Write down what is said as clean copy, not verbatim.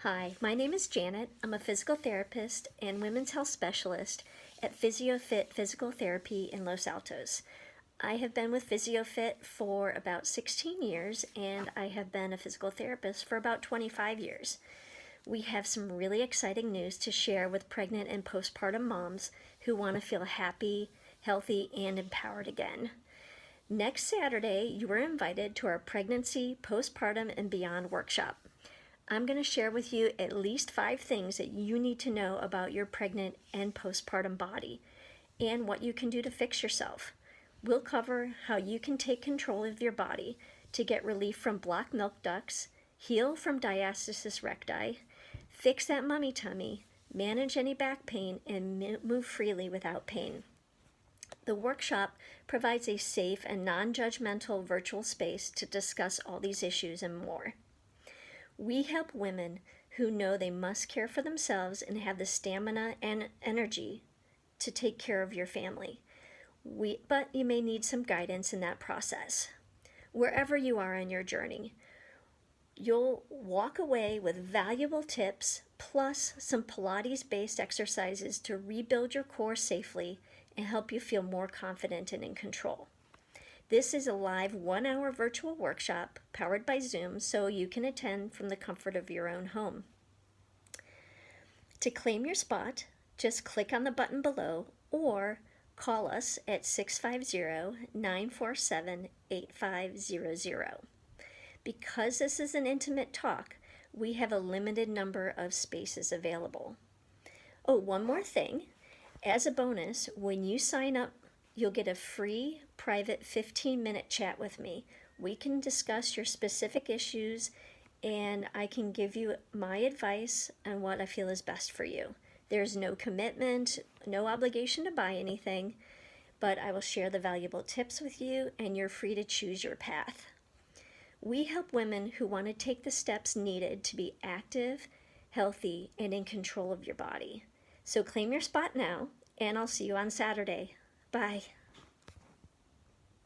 Hi, my name is Janet. I'm a physical therapist and women's health specialist at PhysioFit Physical Therapy in Los Altos. I have been with PhysioFit for about 16 years and I have been a physical therapist for about 25 years. We have some really exciting news to share with pregnant and postpartum moms who want to feel happy, healthy, and empowered again. Next Saturday, you are invited to our Pregnancy, Postpartum, and Beyond workshop. I'm going to share with you at least 5 things that you need to know about your pregnant and postpartum body and what you can do to fix yourself. We'll cover how you can take control of your body to get relief from blocked milk ducts, heal from diastasis recti, fix that mummy tummy, manage any back pain, and move freely without pain. The workshop provides a safe and non-judgmental virtual space to discuss all these issues and more. We help women who know they must care for themselves and have the stamina and energy to take care of your family. But you may need some guidance in that process. Wherever you are on your journey, you'll walk away with valuable tips plus some Pilates-based exercises to rebuild your core safely and help you feel more confident and in control. This is a live 1-hour virtual workshop powered by Zoom, so you can attend from the comfort of your own home. To claim your spot, just click on the button below or call us at 650-947-8500. Because this is an intimate talk, we have a limited number of spaces available. Oh, one more thing. As a bonus, when you sign up, you'll get a free private 15-minute chat with me. We can discuss your specific issues and I can give you my advice on what I feel is best for you. There's no commitment, no obligation to buy anything, but I will share the valuable tips with you and you're free to choose your path. We help women who want to take the steps needed to be active, healthy, and in control of your body. So claim your spot now, and I'll see you on Saturday. Bye.